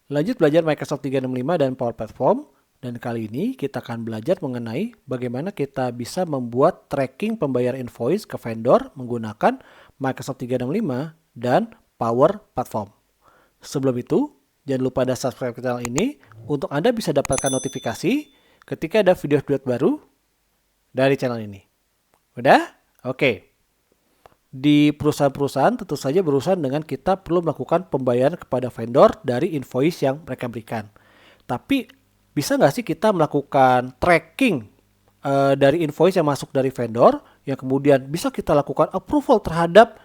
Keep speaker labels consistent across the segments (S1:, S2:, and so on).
S1: Lanjut belajar Microsoft 365 dan Power Platform. Dan kali ini kita akan belajar mengenai bagaimana kita bisa membuat tracking pembayar invoice ke vendor menggunakan Microsoft 365 dan Power Platform. Sebelum itu, jangan lupa ada subscribe ke channel ini untuk Anda bisa dapatkan notifikasi ketika ada video-video baru dari channel ini. Udah? Oke. Di perusahaan-perusahaan tentu saja berurusan dengan kita perlu melakukan pembayaran kepada vendor dari invoice yang mereka berikan. Tapi bisa nggak sih kita melakukan tracking dari invoice yang masuk dari vendor yang kemudian bisa kita lakukan approval terhadap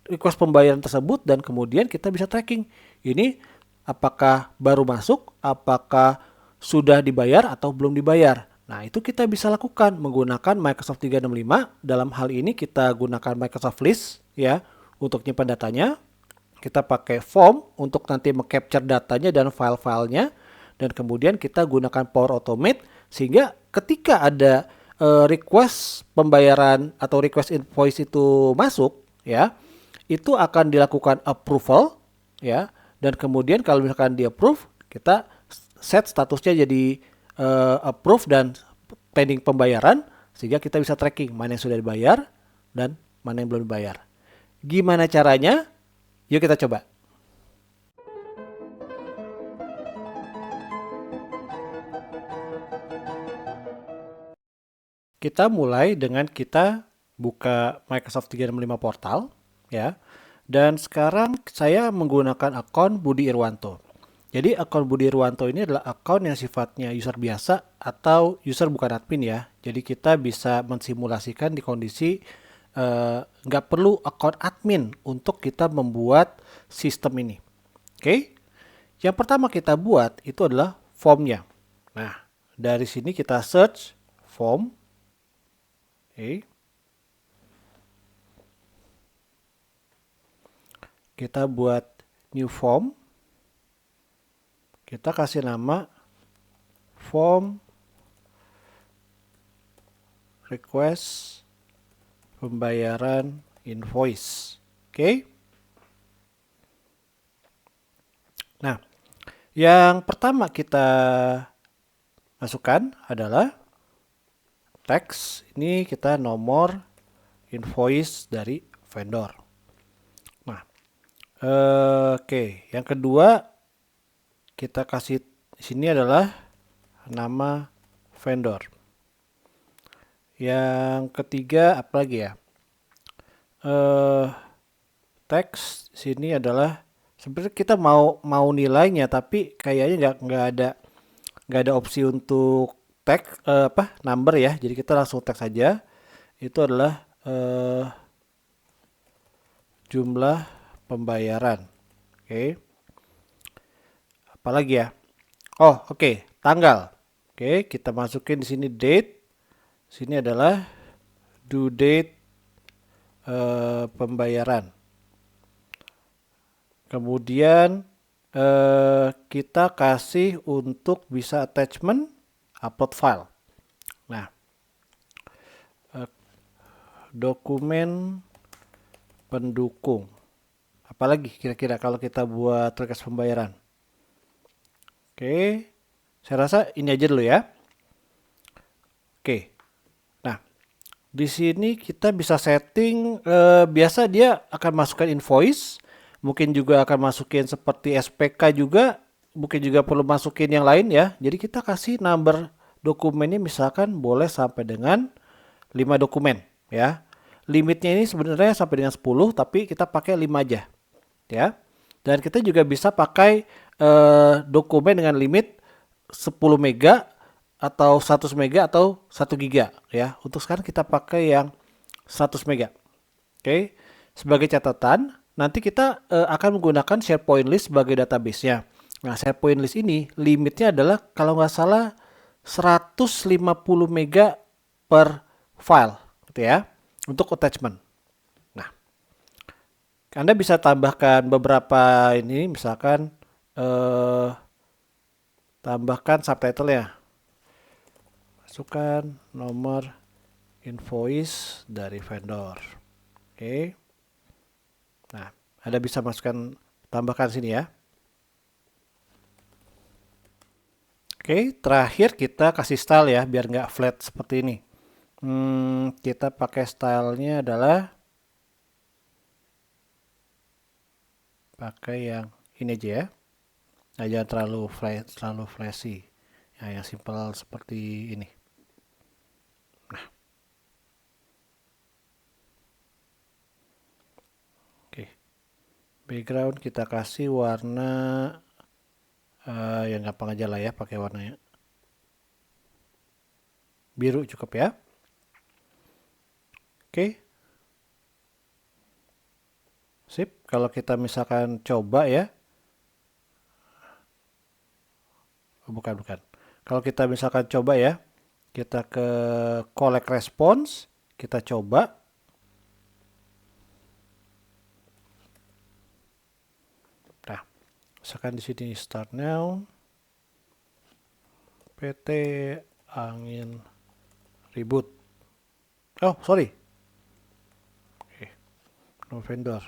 S1: request pembayaran tersebut dan kemudian kita bisa tracking ini apakah baru masuk, apakah sudah dibayar atau belum dibayar. Nah, itu kita bisa lakukan menggunakan Microsoft 365. Dalam hal ini kita gunakan Microsoft List ya untuk nyimpan datanya. Kita pakai form untuk nanti mengcapture datanya dan file-filenya. Dan kemudian kita gunakan Power Automate sehingga ketika ada request pembayaran atau request invoice itu masuk ya, itu akan dilakukan approval ya. Dan kemudian kalau misalkan di approve, kita set statusnya jadi approve dan pending pembayaran sehingga kita bisa tracking mana yang sudah dibayar dan mana yang belum dibayar. Gimana caranya? Yuk kita coba. Kita mulai dengan kita buka Microsoft 365 Portal ya. Dan sekarang saya menggunakan akun Budi Irwanto. Jadi akun Budi Irwanto ini adalah akun yang sifatnya user biasa atau user bukan admin ya. Jadi kita bisa mensimulasikan di kondisi nggak perlu akun admin untuk kita membuat sistem ini. Oke, yang pertama kita buat itu adalah formnya. Nah, dari sini kita search form. Oke. Kita buat new form. Kita kasih nama form request pembayaran invoice. Oke. Nah, yang pertama kita masukkan adalah teks. Ini kita nomor invoice dari vendor. Nah, oke. Yang kedua kita kasih sini adalah nama vendor. Yang ketiga apa lagi ya? Teks sini adalah sebenarnya kita mau nilainya tapi kayaknya nggak ada opsi untuk teks number ya. Jadi kita langsung teks saja. Itu adalah jumlah pembayaran. Oke. Apalagi ya? Oh, oke, tanggal. Oke, kita masukin di sini date. Sini adalah due date pembayaran. Kemudian kita kasih untuk bisa attachment upload file. Nah, dokumen pendukung. Apalagi kira-kira kalau kita buat request pembayaran? Oke, saya rasa ini aja dulu ya. Oke, nah di sini kita bisa setting. Biasa dia akan masukkan invoice, mungkin juga akan masukin seperti SPK juga, mungkin juga perlu masukin yang lain ya. Jadi kita kasih number dokumennya misalkan boleh sampai dengan 5 dokumen ya. Limitnya ini sebenarnya sampai dengan 10, tapi kita pakai 5 aja ya. Dan kita juga bisa pakai dokumen dengan limit 10 mega atau 100 mega atau 1 giga ya. Untuk sekarang kita pakai yang 100 mega. Oke. Sebagai catatan, nanti kita akan menggunakan SharePoint list sebagai database-nya. Nah, SharePoint list ini limitnya adalah kalau nggak salah 150 mega per file gitu ya untuk attachment. Nah, Anda bisa tambahkan beberapa ini misalkan tambahkan subtitle ya. Masukkan nomor invoice dari vendor. Oke. Nah, Anda bisa masukkan tambahkan sini ya. Oke, terakhir kita kasih style ya, biar nggak flat seperti ini. Kita pakai stylenya adalah pakai yang ini aja ya. Nah, jangan terlalu flashy. Ya, yang simple seperti ini. Nah, oke. Background kita kasih warna yang gampang aja lah ya, pakai warnanya biru cukup ya. Oke. Sip, kalau kita misalkan coba ya. Oh, bukan. Kalau kita misalkan coba ya, kita ke collect response, kita coba. Nah, misalkan di sini start now, PT angin ribut. Oh, sorry. Oke, no vendor.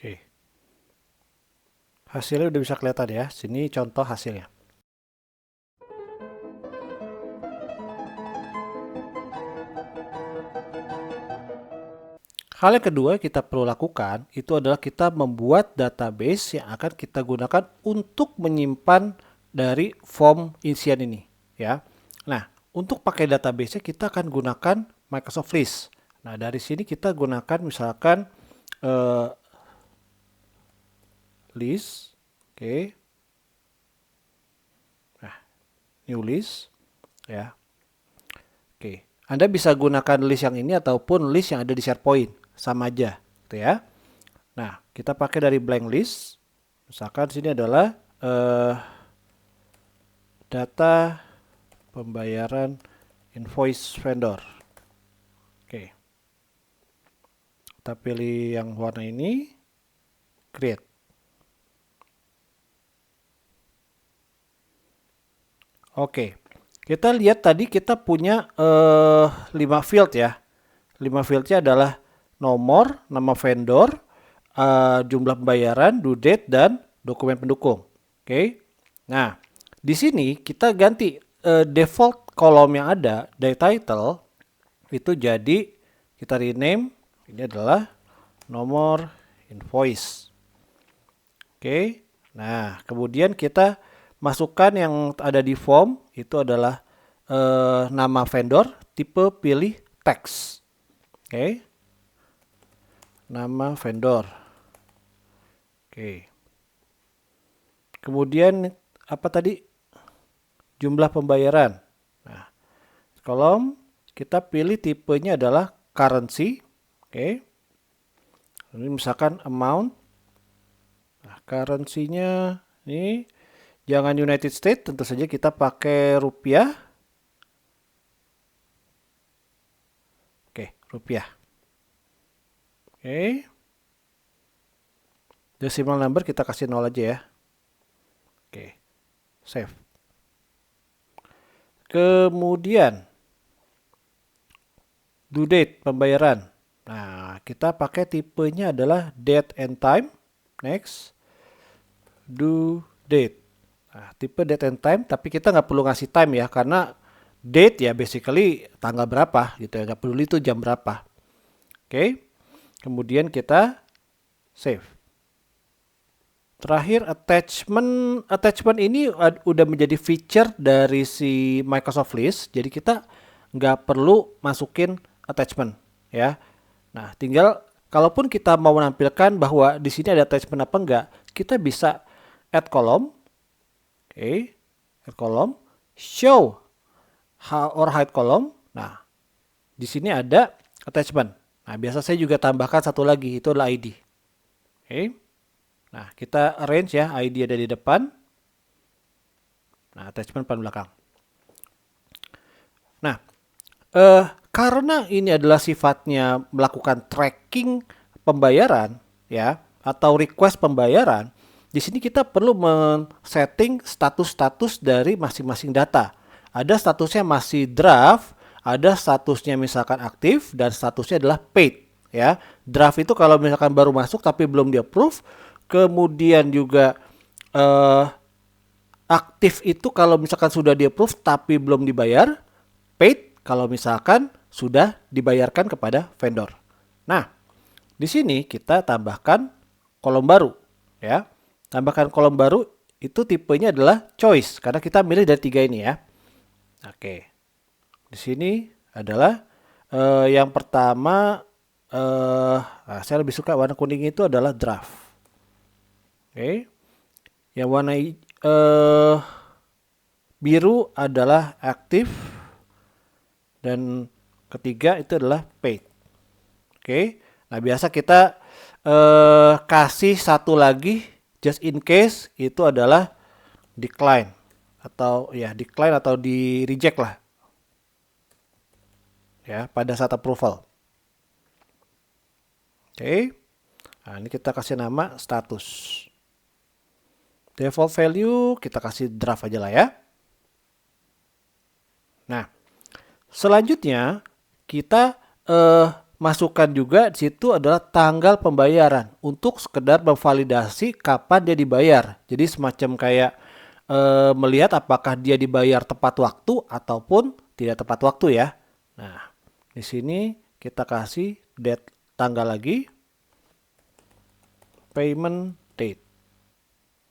S1: Oke. Hasilnya udah bisa kelihatan ya. Sini contoh hasilnya. Hal yang kedua kita perlu lakukan itu adalah kita membuat database yang akan kita gunakan untuk menyimpan dari form isian ini ya. Nah, untuk pakai database kita akan gunakan Microsoft List. Nah, dari sini kita gunakan misalkan list, oke. Nah, new list ya. Oke, Anda bisa gunakan list yang ini ataupun list yang ada di SharePoint, sama aja, gitu ya. Nah, kita pakai dari blank list. Misalkan sini adalah data pembayaran invoice vendor. Oke. Kita pilih yang warna ini, create. Oke. Kita lihat tadi kita punya 5 field ya. 5 fieldnya adalah nomor, nama vendor, jumlah pembayaran, due date, dan dokumen pendukung. Oke. Nah, di sini kita ganti default kolom yang ada dari title itu jadi kita rename ini adalah nomor invoice. Oke. Nah, kemudian kita masukkan yang ada di form itu adalah nama vendor, tipe pilih text. Oke. Nama vendor. Oke. Kemudian apa tadi? Jumlah pembayaran. Nah, kolom kita pilih tipenya adalah currency. Oke. Ini misalkan amount. Nah, currency-nya ini jangan United States, tentu saja kita pakai rupiah. Oke, rupiah. Oke. Decimal number kita kasih 0 aja ya. Oke. Save. Kemudian due date pembayaran. Nah, kita pakai tipenya adalah date and time. Next. Due date. Nah, tipe date and time, tapi kita nggak perlu ngasih time ya, karena date ya basically tanggal berapa gitu ya, nggak peduli itu jam berapa. Oke. Kemudian kita save. Terakhir attachment ini udah menjadi feature dari si Microsoft List, jadi kita nggak perlu masukin attachment ya. Nah, tinggal kalaupun kita mau menampilkan bahwa di sini ada attachment apa enggak, kita bisa add column. Oke, add column, show or hide column. Nah, di sini ada attachment. Nah, biasa saya juga tambahkan satu lagi, itu adalah ID. Oke. Nah, kita arrange ya, ID ada di depan. Nah, attachment paling belakang. Nah, karena ini adalah sifatnya melakukan tracking pembayaran, ya atau request pembayaran, di sini kita perlu men-setting status-status dari masing-masing data. Ada statusnya masih draft, ada statusnya misalkan aktif, dan statusnya adalah paid. Ya, draft itu kalau misalkan baru masuk tapi belum di-approve, kemudian juga aktif itu kalau misalkan sudah di-approve tapi belum dibayar, paid kalau misalkan sudah dibayarkan kepada vendor. Nah, di sini kita tambahkan kolom baru, ya. Tambahkan kolom baru itu tipenya adalah choice karena kita milih dari 3 ini ya. Oke. Di sini adalah yang pertama saya lebih suka warna kuning itu adalah draft. Oke. Yang warna biru adalah aktif dan ketiga itu adalah paid. Oke. Nah, biasa kita kasih satu lagi just in case itu adalah decline atau ya decline atau di reject lah. Ya, pada saat approval. Oke. Nah, ini kita kasih nama status. Default value kita kasih draft aja lah ya. Nah, selanjutnya kita masukkan juga di situ adalah tanggal pembayaran untuk sekedar memvalidasi kapan dia dibayar. Jadi semacam kayak melihat apakah dia dibayar tepat waktu ataupun tidak tepat waktu ya. Nah, di sini kita kasih date tanggal lagi, payment date.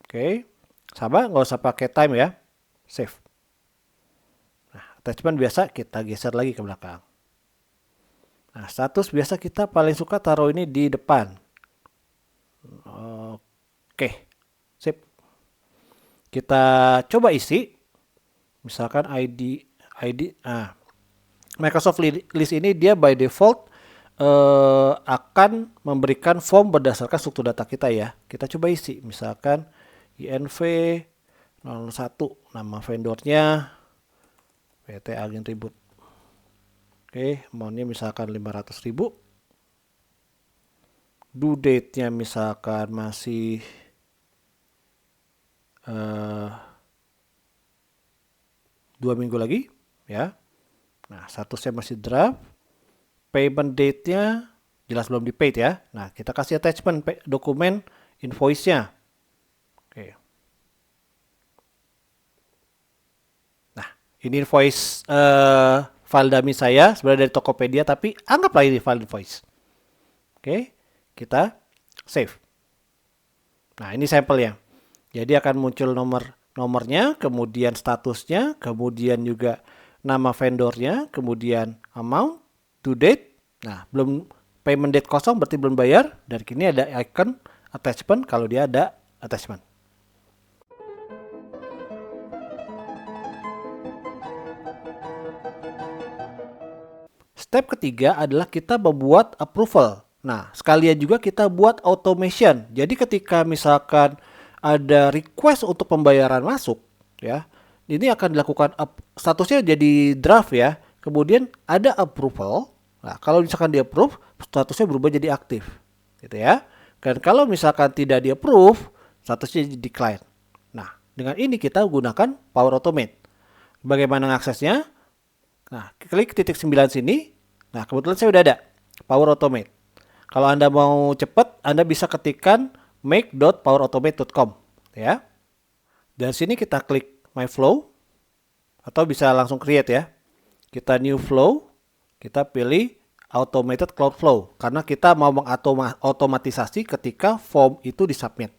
S1: Oke, sama nggak usah pakai time ya, save. Nah, attachment biasa kita geser lagi ke belakang. Nah, status biasa kita paling suka taruh ini di depan. Oke, sip. Kita coba isi. Misalkan ID. Microsoft List ini dia by default akan memberikan form berdasarkan struktur data kita ya. Kita coba isi. Misalkan INV 01, nama vendornya PT Agen Tribut. Oke, amount-nya misalkan 500.000. Due date-nya misalkan masih 2 minggu lagi ya. Nah, statusnya masih draft. Payment date-nya jelas belum di paid ya. Nah, kita kasih attachment dokumen invoice-nya. Oke. Nah, ini invoice file dummy saya sebenarnya dari Tokopedia, tapi anggaplah ini file invoice. Oke, kita save. Nah, ini sampelnya. Jadi akan muncul nomornya, kemudian statusnya, kemudian juga nama vendornya, kemudian amount, due date. Nah, belum payment date kosong berarti belum bayar. Dan kini ada icon attachment kalau dia ada attachment. Step ketiga adalah kita membuat approval. Nah, sekalian juga kita buat automation. Jadi ketika misalkan ada request untuk pembayaran masuk, ya, ini akan dilakukan statusnya jadi draft ya. Kemudian ada approval. Nah, kalau misalkan di approve, statusnya berubah jadi aktif, gitu ya. Dan kalau misalkan tidak di approve, statusnya jadi decline. Nah, dengan ini kita gunakan Power Automate. Bagaimana mengaksesnya? Nah, klik titik 9 sini. Nah, kebetulan saya udah ada Power Automate. Kalau Anda mau cepat, Anda bisa ketikkan make.powerautomate.com ya. Dari sini kita klik My Flow atau bisa langsung create ya. Kita new flow, kita pilih Automated Cloud Flow karena kita mau mengotomatisasi ketika form itu disubmit.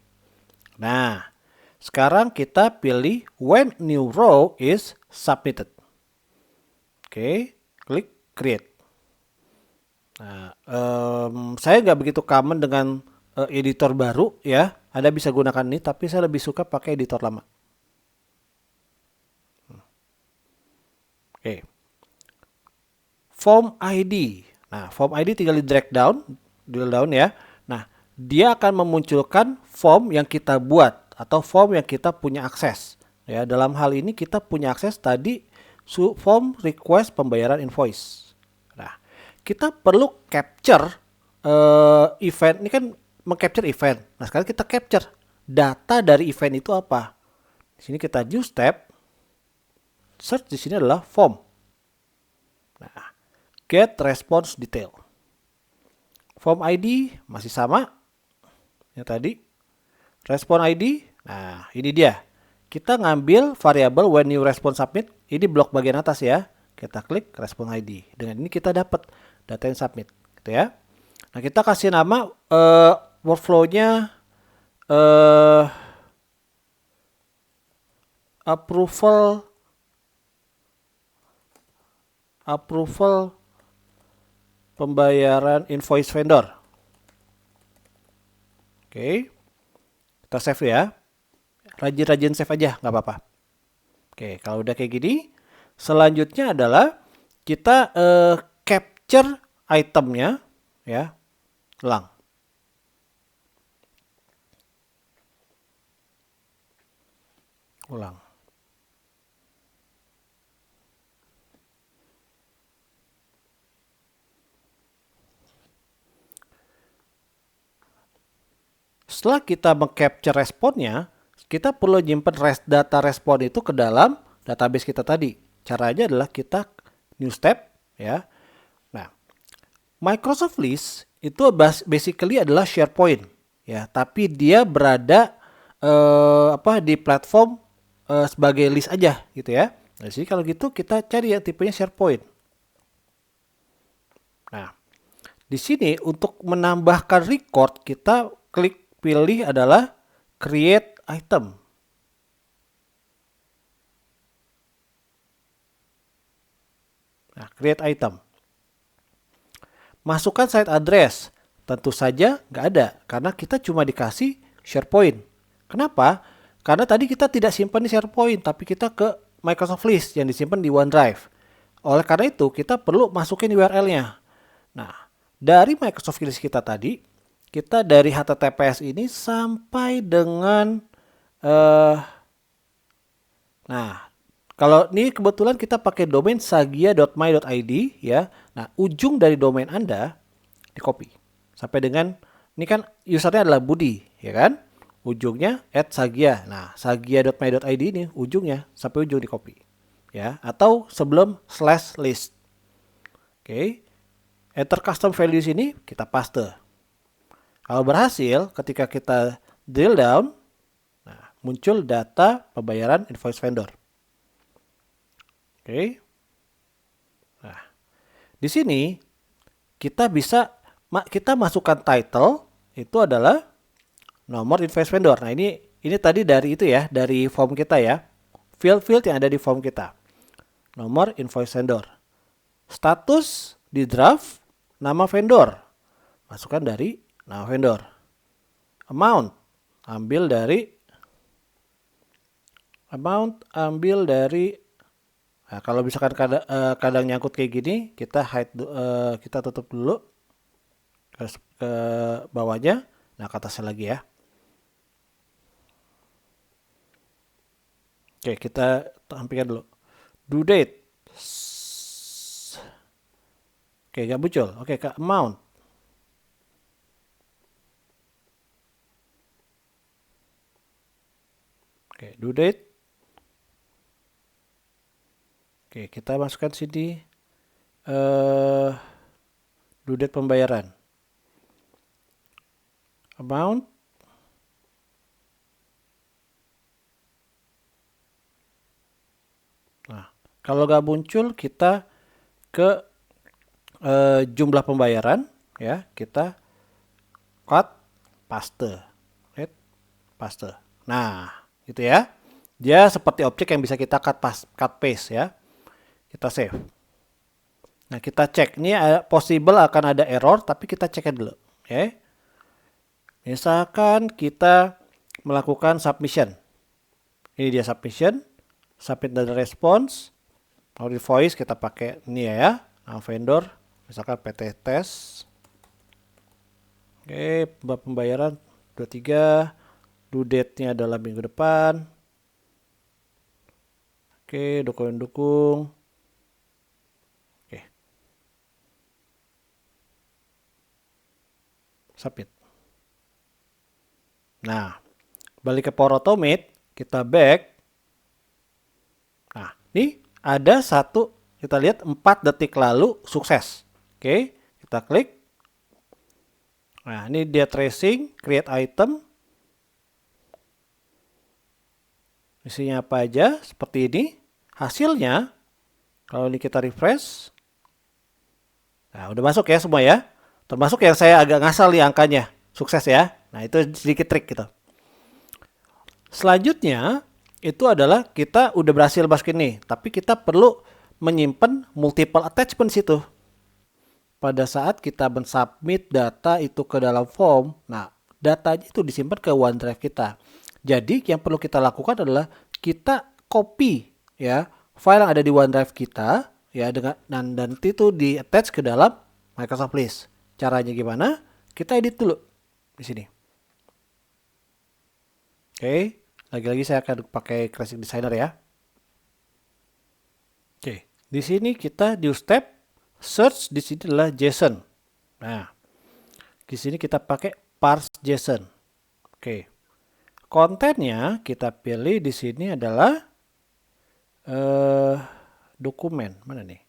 S1: Nah, sekarang kita pilih when new row is submitted. Oke, klik create. Nah, saya nggak begitu common dengan editor baru ya. Anda bisa gunakan ini, tapi saya lebih suka pakai editor lama. Oke. Form ID. Nah, form ID tinggal di drag down ya. Nah, dia akan memunculkan form yang kita buat atau form yang kita punya akses. Ya, dalam hal ini kita punya akses tadi form request pembayaran invoice. Nah, kita perlu capture event ini kan meng-capture event. Nah, sekarang kita capture data dari event itu apa. Di sini kita use tab, search di sini adalah form. Nah, get response detail. Form ID masih sama yang tadi. Respon ID, nah ini dia. Kita ngambil variabel when you respond submit, ini blok bagian atas ya. Kita klik respon ID. Dengan ini kita dapat data yang submit, gitu ya. Nah, kita kasih nama workflow-nya approval pembayaran invoice vendor. Oke. Kita save ya. Rajin-rajin save aja, nggak apa-apa. Oke, kalau udah kayak gini, selanjutnya adalah kita capture itemnya, ya, ulang. Setelah kita meng-capture responnya, kita perlu nyimpen data respon itu ke dalam database kita tadi. Caranya adalah kita new step, ya. Nah, Microsoft List itu basically adalah SharePoint, ya, tapi dia berada di platform sebagai list aja, gitu ya. Nah, jadi kalau gitu kita cari yang tipenya SharePoint. Nah, di sini untuk menambahkan record kita klik pilih adalah create item. Nah, create item. Masukkan site address. Tentu saja nggak ada karena kita cuma dikasih SharePoint. Kenapa? Karena tadi kita tidak simpan di SharePoint tapi kita ke Microsoft List yang disimpan di OneDrive. Oleh karena itu kita perlu masukin URL-nya. Nah, dari Microsoft List kita tadi, kita dari HTTPS ini sampai dengan nah, kalau ini kebetulan kita pakai domain sagia.my.id ya. Nah, ujung dari domain Anda di copy sampai dengan ini kan usernya adalah Budi, ya kan? Ujungnya @sagia. Nah, sagia.my.id ini ujungnya sampai ujung di copy. Ya, atau sebelum /list. Oke. Enter custom value di sini kita paste. Kalau berhasil, ketika kita drill down, nah, muncul data pembayaran invoice vendor. Oke. Nah, di sini kita masukkan title itu adalah nomor invoice vendor. Nah, ini tadi dari itu ya, dari form kita ya. Field yang ada di form kita. Nomor invoice vendor. Status di draft nama vendor. Masukkan dari nama vendor. Amount ambil dari nah, kalau misalkan kadang nyangkut kayak gini, kita hide kita tutup dulu ke bawahnya. Nah, ke atasnya lagi ya. Oke, kita tampilkan dulu. Due date. Oke, nggak muncul. Oke, ke amount. Oke, due date. Oke, kita masukkan sini due date pembayaran. Amount. Nah, kalau nggak muncul kita ke jumlah pembayaran ya, kita cut paste. Paste. Nah, gitu ya. Dia seperti objek yang bisa kita cut paste ya. Kita save. Nah, kita cek. Ini possible akan ada error, tapi kita cek dulu. Oke. Misalkan kita melakukan submission. Ini dia submission. Submit data response. Kalau di voice kita pakai ini ya. Nama vendor. Misalkan PT Test. Oke, pembayaran 23. Due date-nya adalah minggu depan. Oke, dokumen dukung. Oke. Submit. Nah, balik ke Power Automate, kita back. Nah, ini ada satu, kita lihat 4 detik lalu sukses. Oke, kita klik. Nah, ini dia tracing, create item. Isinya apa aja, seperti ini. Hasilnya, kalau ini kita refresh. Nah, udah masuk ya semua ya. Termasuk yang saya agak ngasal nih angkanya. Sukses ya. Nah, itu sedikit trik gitu. Selanjutnya, itu adalah kita udah berhasil masuk ini. Tapi kita perlu menyimpan multiple attachment situ. Pada saat kita mensubmit data itu ke dalam form, nah, datanya itu disimpan ke OneDrive kita. Jadi, yang perlu kita lakukan adalah kita copy ya file yang ada di OneDrive kita ya dengan dan nanti itu di attach ke dalam Microsoft List. Caranya gimana? Kita edit dulu di sini. Oke, lagi-lagi saya akan pakai Classic Designer ya. Oke, di sini kita di step search, di sini adalah JSON. Nah, di sini kita pakai parse JSON. Oke, kontennya kita pilih di sini adalah dokumen mana nih?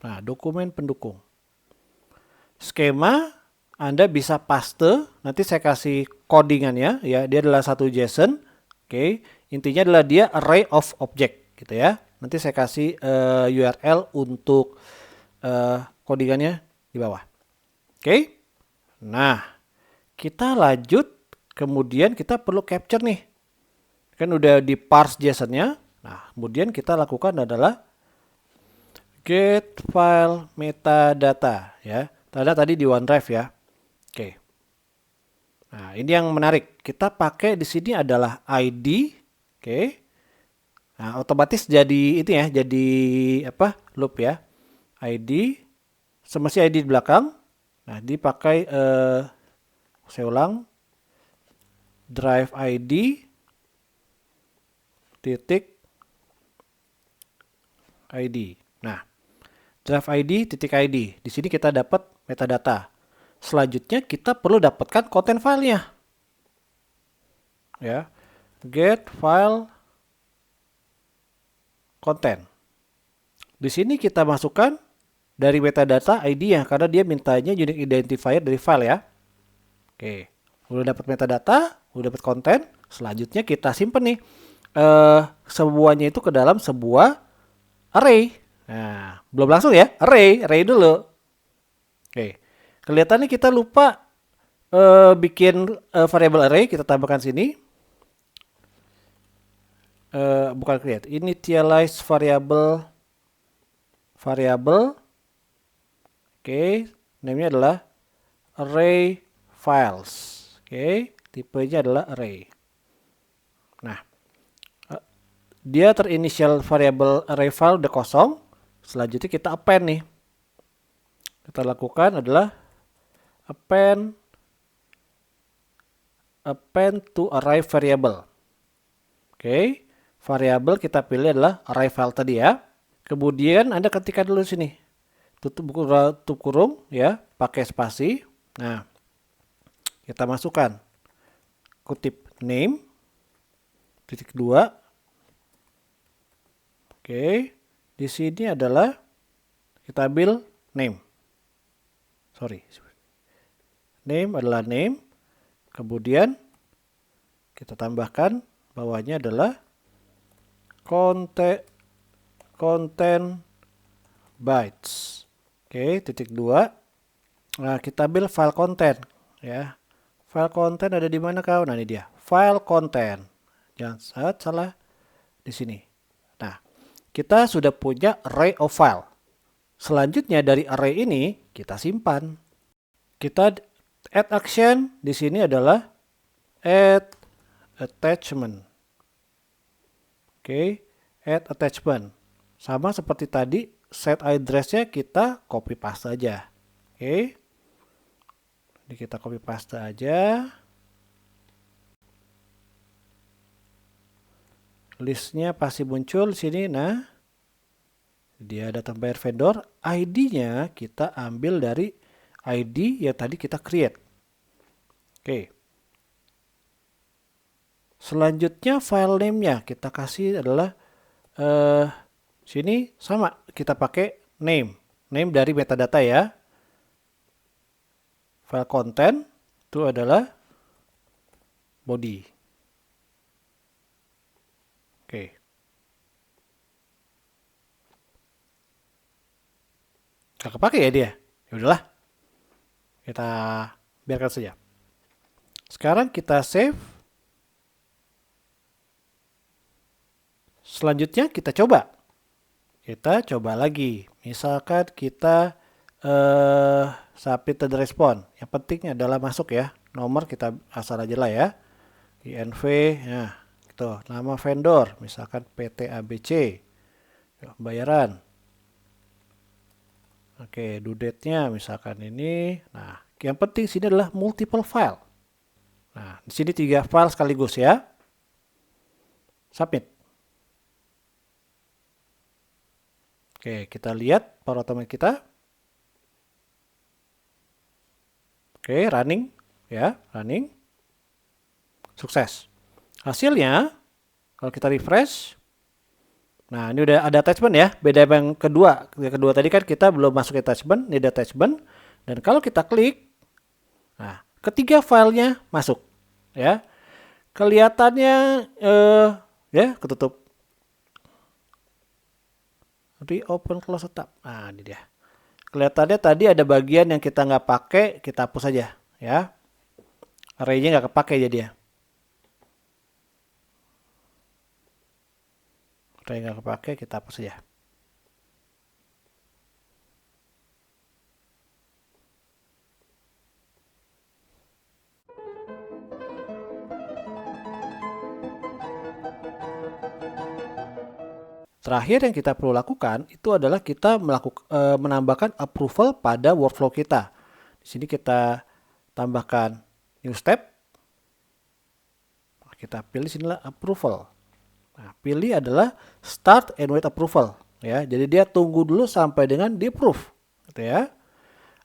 S1: Nah, dokumen pendukung. Skema Anda bisa paste, nanti saya kasih codingannya ya. Dia adalah satu JSON. Oke, intinya adalah dia array of object gitu ya. Nanti saya kasih URL untuk codingannya di bawah. Oke. Nah, kita lanjut, kemudian kita perlu capture nih. Kan udah di parse JSON-nya. Nah, kemudian kita lakukan adalah get file metadata ya. Tadi di OneDrive ya. Oke. Nah, ini yang menarik. Kita pakai di sini adalah ID. Oke. Nah, otomatis jadi itu ya, jadi apa? Loop ya. ID semesti ID di belakang. Nah, dipakai saya ulang. Drive ID titik ID. Nah, drive ID titik ID. Di sini kita dapat metadata. Selanjutnya kita perlu dapatkan konten filenya. Ya. Get file content. Di sini kita masukkan dari metadata ID-nya karena dia mintanya unique identifier dari file ya. Oke. Udah dapat metadata, udah dapat konten. Selanjutnya kita simpan nih semuanya itu ke dalam sebuah array. Nah, belum langsung ya, array dulu. Oke, kelihatannya kita lupa bikin variable array, kita tambahkan sini. Bukan create, initialize variable. Oke, namanya adalah array files. Oke, tipenya adalah array. Nah, dia terinitial variable array file udah kosong. Selanjutnya kita append nih. Kita lakukan adalah append to array variable. Oke, variable kita pilih adalah array file tadi ya. Kemudian Anda ketikkan dulu sini. Tutup kurung ya, pakai spasi. Nah, kita masukkan kutip name titik 2. Oke, di sini adalah kita ambil name. Name adalah name. Kemudian kita tambahkan bawahnya adalah content bytes. Oke, titik 2. Nah, kita ambil file content ya. File content ada di mana kau? Nah, ini dia. File content. Jangan salah di sini. Nah, kita sudah punya array of file. Selanjutnya dari array ini kita simpan. Kita add action di sini adalah add attachment. Oke, add attachment. Sama seperti tadi, set address-nya kita copy paste aja. Oke. Ini kita copy paste aja. Listnya pasti muncul di sini. Nah, dia data bayar vendor. ID-nya kita ambil dari ID yang tadi kita create. Oke. Selanjutnya file name-nya kita kasih adalah sini sama kita pakai name dari metadata ya. File content itu adalah body. Oke. Gak kepake ya dia. Ya udahlah. Kita biarkan saja. Sekarang kita save. Selanjutnya kita coba. Kita coba lagi. Misalkan kita submit the respond. Yang penting adalah masuk ya. Nomor kita asal aja lah ya. INV, nah gitu. Nama vendor, misalkan PT ABC. Pembayaran. Oke, due date-nya misalkan ini. Nah, yang penting sini adalah multiple file. Nah, di sini 3 file sekaligus ya. Submit. Oke, kita lihat power automate kita. Oke, running ya, running. Sukses. Hasilnya, kalau kita refresh, nah ini udah ada attachment ya, beda yang kedua. Yang kedua tadi kan kita belum masuk attachment, ini ada attachment. Dan kalau kita klik, nah ketiga filenya masuk ya. Kelihatannya ya ketutup. Reopen close tab. Nah ini dia. Kelihatannya tadi ada bagian yang kita nggak pakai, kita hapus aja ya. Array-nya nggak kepake jadi ya. Array nggak kepake, kita hapus saja. Terakhir yang kita perlu lakukan itu adalah kita menambahkan approval pada workflow kita. Di sini kita tambahkan new step. Kita pilih sinilah approval. Nah, pilih adalah start and wait approval ya. Jadi dia tunggu dulu sampai dengan di approve gitu ya.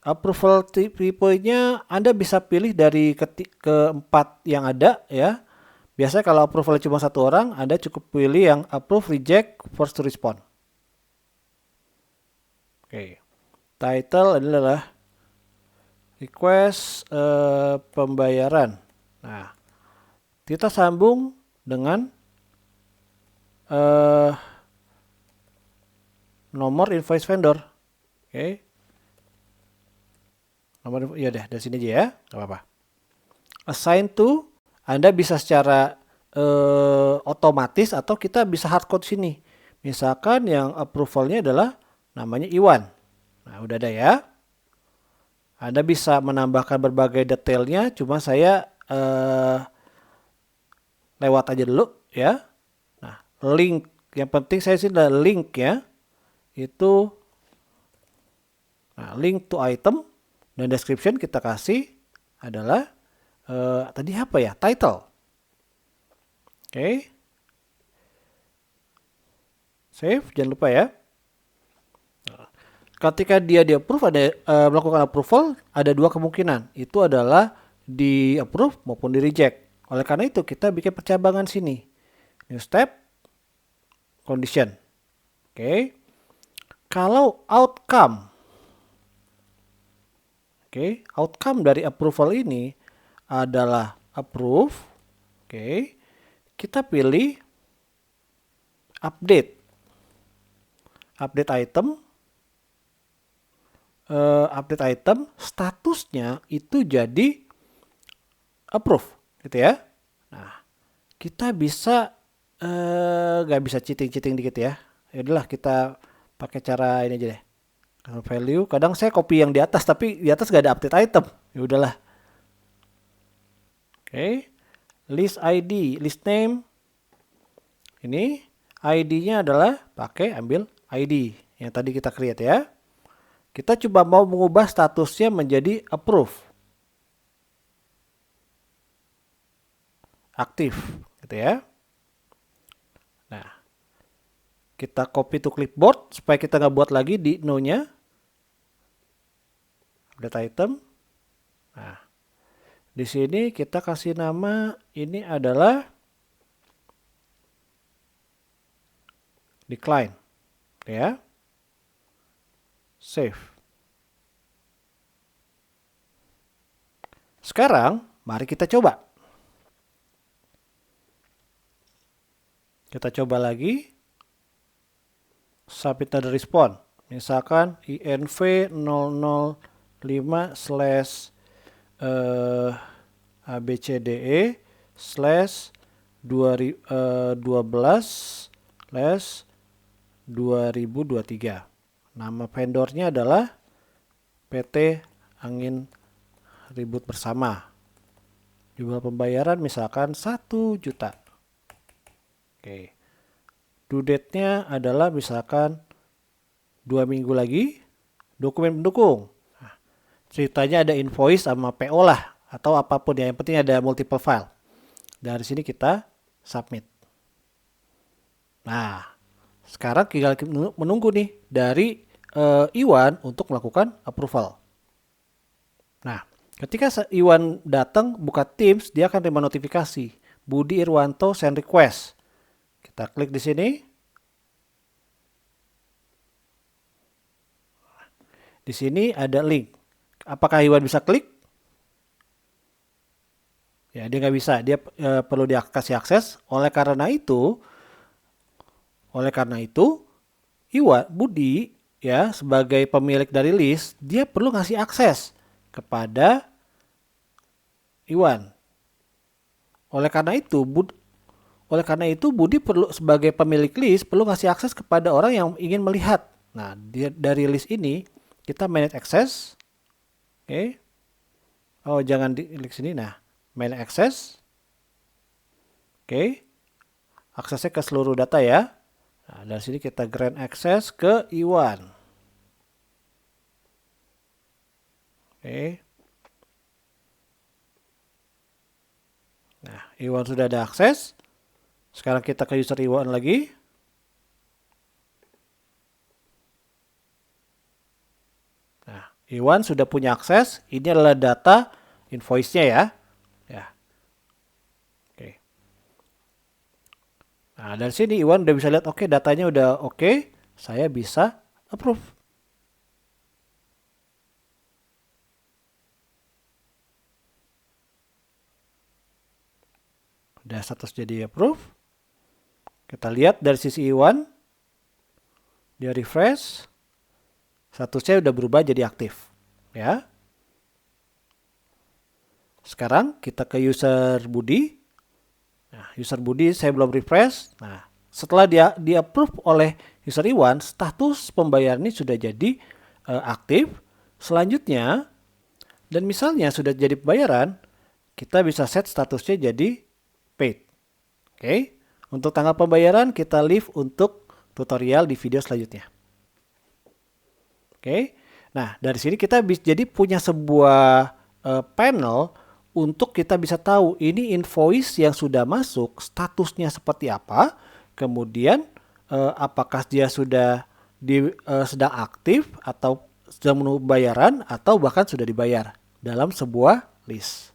S1: Approval tipenya Anda bisa pilih dari keempat yang ada ya. Biasanya kalau approval cuma satu orang, Anda cukup pilih yang approve, reject, first to respond. Oke. Title adalah request pembayaran. Nah, kita sambung dengan nomor invoice vendor. Oke. Nomor ya deh dari sini aja ya, nggak apa-apa. Assign to Anda bisa secara otomatis atau kita bisa hardcode sini. Misalkan yang approvalnya adalah namanya Iwan. Nah, udah ada ya. Anda bisa menambahkan berbagai detailnya, cuma saya lewat aja dulu ya. Nah, link yang penting saya sih adalah link ya. Itu link to item dan description kita kasih adalah tadi apa ya? Title. Oke. Save, jangan lupa ya. Ketika dia di-approve melakukan approval, ada dua kemungkinan. Itu adalah di-approve maupun di-reject. Oleh karena itu kita bikin percabangan sini. New step, condition. Oke. Kalau outcome outcome dari approval ini adalah approve. Kita pilih update item. Update item statusnya itu jadi approve gitu ya. Nah, kita bisa nggak bisa cheating dikit ya. Yaudahlah kita pakai cara ini aja deh. Value, kadang saya copy yang di atas tapi di atas nggak ada update item. Ya udahlah. List ID, list name. Ini ID-nya adalah ambil ID yang tadi kita create ya. Kita coba mau mengubah statusnya menjadi approve. Aktif gitu ya. Nah, kita copy to clipboard supaya kita nggak buat lagi di no-nya. Update item. Nah, Di sini kita kasih nama ini adalah decline, ya. Save. Sekarang mari kita coba. Kita coba lagi. Submit dan respon. Misalkan inv005 slash abcde slash 12 slash 2023. Nama vendornya adalah PT Angin Ribut Bersama. Jumlah pembayaran misalkan 1 juta. Oke. Due date-nya adalah misalkan 2 minggu lagi. Dokumen pendukung. Nah, ceritanya ada invoice sama PO lah. Atau apapun ya. Yang penting ada multiple file. Dari sini kita submit. Nah, sekarang tinggal menunggu nih dari Iwan untuk melakukan approval. Nah, ketika Iwan datang buka Teams, dia akan terima notifikasi. Budi Irwanto send request. Kita klik di sini. Di sini ada link. Apakah Iwan bisa klik? Ya, dia nggak bisa. Dia perlu dikasih akses. Oleh karena itu, Iwan Budi ya sebagai pemilik dari list, dia perlu ngasih akses kepada Iwan. Oleh karena itu Budi perlu sebagai pemilik list perlu ngasih akses kepada orang yang ingin melihat. Nah, dari list ini kita manage access. Oke. Oh, jangan di klik sini. Nah, manage access. Oke. Aksesnya ke seluruh data ya. Nah, dari sini kita grant access ke Iwan. Oke. Nah, Iwan sudah ada akses. Sekarang kita ke user Iwan lagi. Nah, Iwan sudah punya akses. Ini adalah data invoice-nya ya. Oke. Nah, dari sini Iwan udah bisa lihat, oke, datanya udah oke. Saya bisa approve. Udah status jadi approve. Kita lihat dari sisi Iwan. Dia refresh. Statusnya udah berubah jadi aktif. Ya. Sekarang kita ke user Budi. Nah, user Budi saya belum refresh. Nah, setelah dia di-approve oleh user Iwan, status pembayaran ini sudah jadi aktif. Selanjutnya, dan misalnya sudah jadi pembayaran, kita bisa set statusnya jadi paid. Oke. Untuk tanggal pembayaran kita leave untuk tutorial di video selanjutnya. Oke. Nah, dari sini kita jadi punya sebuah panel untuk kita bisa tahu ini invoice yang sudah masuk statusnya seperti apa, kemudian apakah dia sudah sedang aktif atau sedang menunggu pembayaran atau bahkan sudah dibayar dalam sebuah list.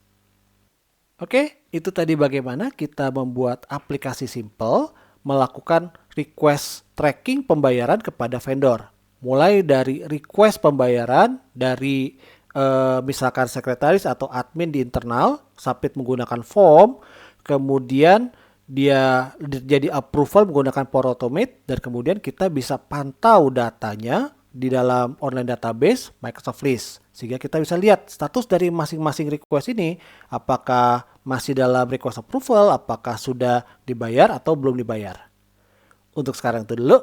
S1: Oke, itu tadi bagaimana kita membuat aplikasi simple melakukan request tracking pembayaran kepada vendor. Mulai dari request pembayaran dari misalkan sekretaris atau admin di internal, submit menggunakan form, kemudian dia jadi approval menggunakan Power Automate, dan kemudian kita bisa pantau datanya di dalam online database Microsoft List. Sehingga kita bisa lihat status dari masing-masing request ini, apakah masih dalam request approval, apakah sudah dibayar atau belum dibayar. Untuk sekarang itu dulu.